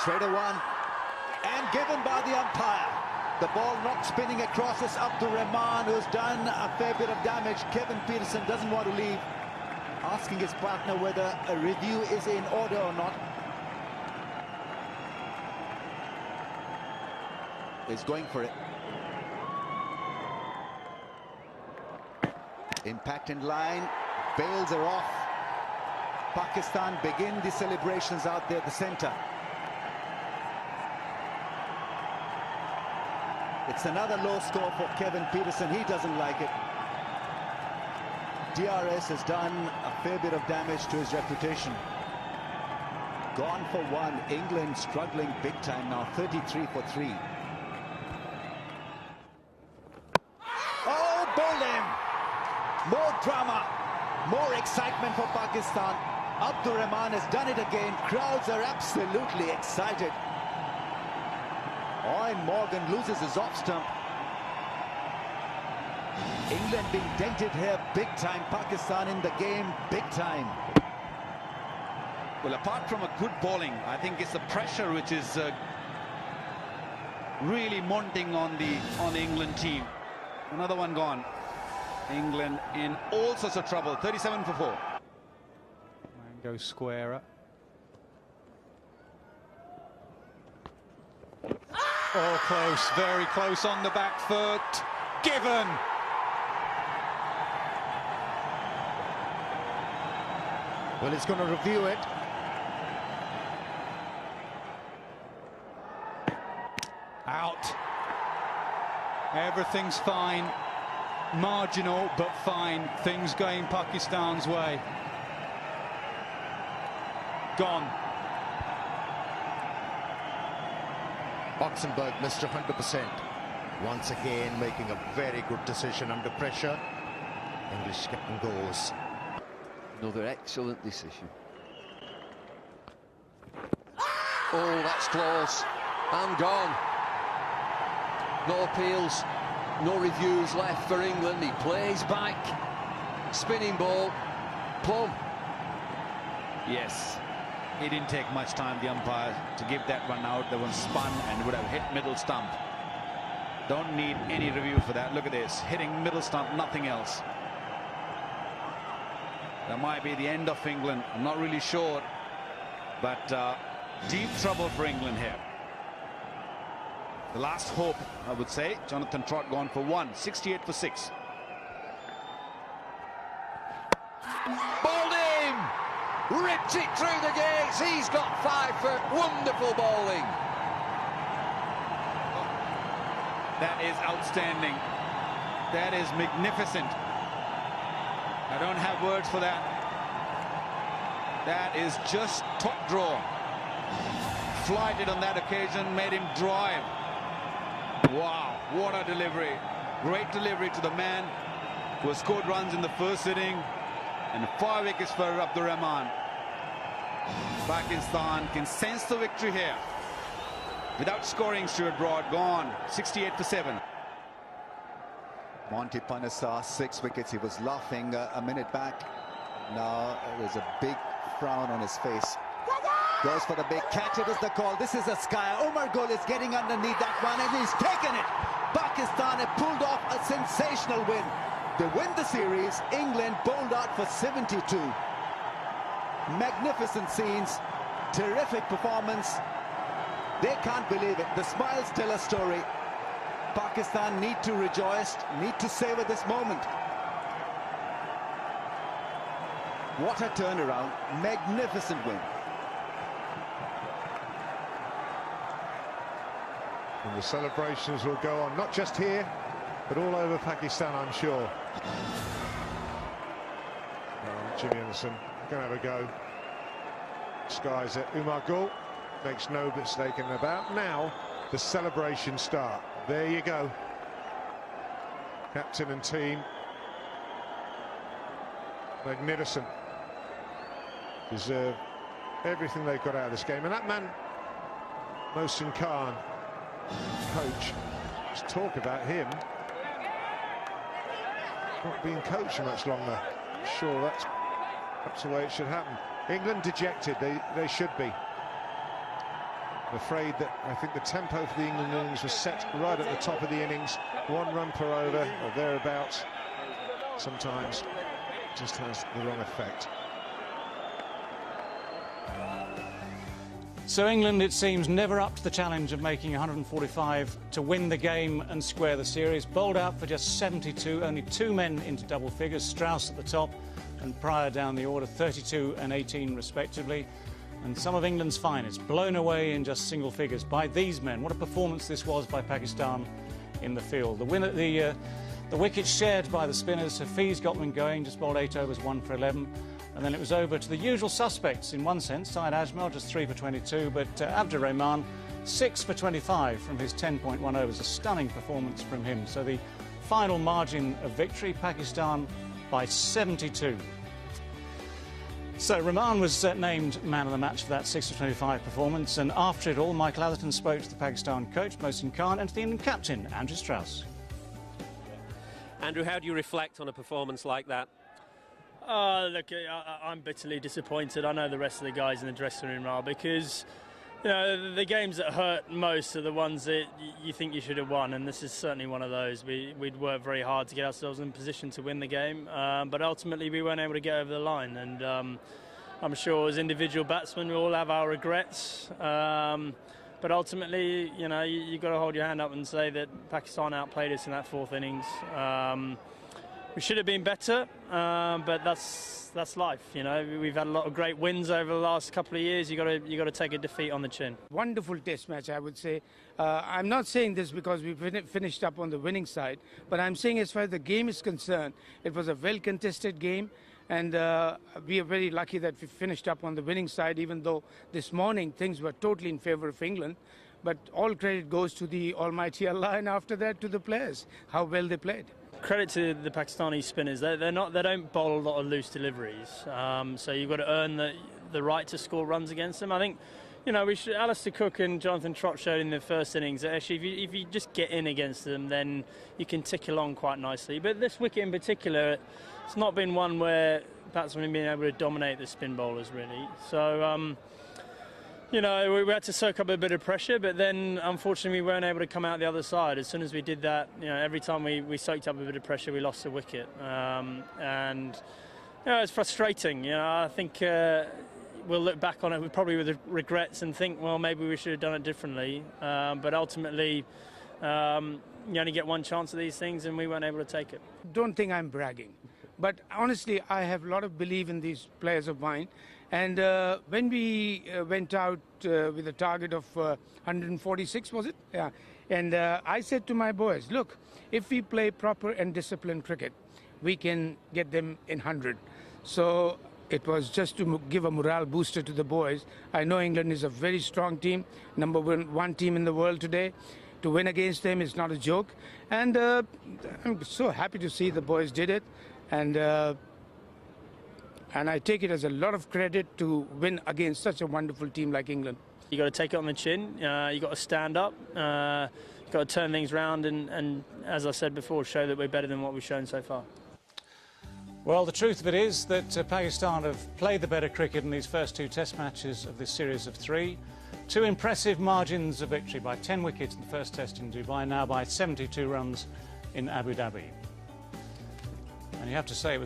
Straight a one. And given by the umpire. The ball not spinning across is Abdur Rehman, who's done a fair bit of damage. Kevin Pietersen doesn't want to leave, asking his partner whether a review is in order or not. He's going for it. Impact in line. Bails are off. Pakistan begin the celebrations out there at the centre. It's another low score for Kevin Pietersen. He doesn't like it. DRS has done a fair bit of damage to his reputation. Gone for one. England struggling big time now. 33 for 3. Oh, bowled him. More drama. More excitement for Pakistan. Abdur Rehman has done it again. Crowds are absolutely excited. Owen Morgan loses his off stump. England being dented here big time. Pakistan in the game big time. Well, apart from a good bowling, I think it's the pressure which is really mounting on the England team. Another one gone. England in all sorts of trouble. 37 for 4. Mango squarer. Oh, close, very close on the back foot. Given. Well, he's going to review it. Out. Everything's fine. Marginal, but fine. Things going Pakistan's way. Gone. Oxenberg missed 100%. Once again making a very good decision under pressure. English captain goes. Another excellent decision. Oh, that's close. And gone. No appeals, no reviews left for England. He plays back. Spinning ball. Plum. Yes. It didn't take much time, the umpire, to give that one out. The one spun and would have hit middle stump. Don't need any review for that. Look at this. Hitting middle stump, nothing else. That might be the end of England. I'm not really sure. But deep trouble for England here. The last hope, I would say. Jonathan Trott gone for 1. 68 for 6. Bowled him! Ripped it through the gates. He's got 5 for wonderful bowling. That is outstanding. That is magnificent. I don't have words for that. That is just top draw. Flighted on that occasion, made him drive. Wow, what a delivery. Great delivery to the man who has scored runs in the first inning. And 5 wickets for Abdur Rehman. Pakistan can sense the victory here. Without scoring, Stuart Broad gone. 68 for 7. Monty Panesar, 6 wickets. He was laughing a minute back. Now there's a big frown on his face. Goes for the big catch. It is the call. This is a sky. Umar Gul is getting underneath that one and he's taken it. Pakistan have pulled off a sensational win. They win the series. England bowled out for 72. Magnificent scenes. Terrific performance. They can't believe it. The smiles tell a story. Pakistan need to rejoice, need to savor this moment. What a turnaround. Magnificent win. And the celebrations will go on, not just here, but all over Pakistan, I'm sure. Jimmy Anderson going to have a go. Skies it. Umar Gul makes no mistake in about. Now the celebrations start. There you go. Captain and team. Magnificent. Deserve everything they've got out of this game. And that man, Mohsin Khan, coach, let's talk about him. Not being coached for much longer. Sure, that's the way it should happen. England dejected, they should be. I'm afraid that I think the tempo for the England innings was set right at the top of the innings. 1 run per over or thereabouts. Sometimes just has the wrong effect. So England, it seems, never up to the challenge of making 145 to win the game and square the series. Bowled out for just 72, only 2 men into double figures, Strauss at the top and Pryor down the order, 32 and 18 respectively. And some of England's finest blown away in just single figures by these men. What a performance this was by Pakistan in the field. The wickets shared by the spinners. Hafiz got them going, just bowled 8 overs, 1 for 11. And then it was over to the usual suspects in one sense. Syed Ajmal just 3 for 22, but Abdur Rehman 6 for 25 from his 10.1 overs. A stunning performance from him. So the final margin of victory, Pakistan by 72. So Rehman was named man of the match for that 6 for 25 performance. And after it all, Michael Atherton spoke to the Pakistan coach, Mohsin Khan, and to the England captain, Andrew Strauss. Andrew, how do you reflect on a performance like that? Look, I'm bitterly disappointed. I know the rest of the guys in the dressing room are, because you know the games that hurt most are the ones that you think you should have won, and this is certainly one of those. We'd worked very hard to get ourselves in position to win the game, but ultimately we weren't able to get over the line, and I'm sure as individual batsmen we all have our regrets, but ultimately, you know, you've got to hold your hand up and say that Pakistan outplayed us in that 4th innings. We should have been better, but that's life. You know, we've had a lot of great wins over the last couple of years. You got to take a defeat on the chin. Wonderful test match, I would say. I'm not saying this because we finished up on the winning side, but I'm saying as far as the game is concerned, it was a well-contested game, and we are very lucky that we finished up on the winning side, even though this morning things were totally in favour of England. But all credit goes to the almighty Allah, and after that to the players, how well they played. Credit to the Pakistani spinners. They don't bowl a lot of loose deliveries, so you've got to earn the right to score runs against them. I think, you know, Alistair Cook and Jonathan Trott showed in the first innings that actually if you just get in against them, then you can tick along quite nicely. But this wicket in particular, it's not been one where batsmen have been able to dominate the spin bowlers really. So you know, we had to soak up a bit of pressure, but then unfortunately we weren't able to come out the other side. As soon as we did that, you know, every time we soaked up a bit of pressure, we lost a wicket, and you know, it's frustrating. You know, I think we'll look back on it probably with regrets and think, well, maybe we should have done it differently. But ultimately, you only get one chance at these things, and we weren't able to take it. Don't think I'm bragging, but honestly, I have a lot of belief in these players of mine. And when we went out with a target of 146, was it? Yeah. And I said to my boys, look, if we play proper and disciplined cricket, we can get them in 100. So it was just to give a morale booster to the boys. I know England is a very strong team, number one team in the world today. To win against them is not a joke. And I'm so happy to see the boys did it. And I take it as a lot of credit to win against such a wonderful team like England. You got to take it on the chin. You got to stand up. You got to turn things around, and as I said before, show that we're better than what we've shown so far. Well, the truth of it is that Pakistan have played the better cricket in these first 2 Test matches of this series of 3. 2 impressive margins of victory by 10 wickets in the first Test in Dubai, now by 72 runs in Abu Dhabi. And you have to say it was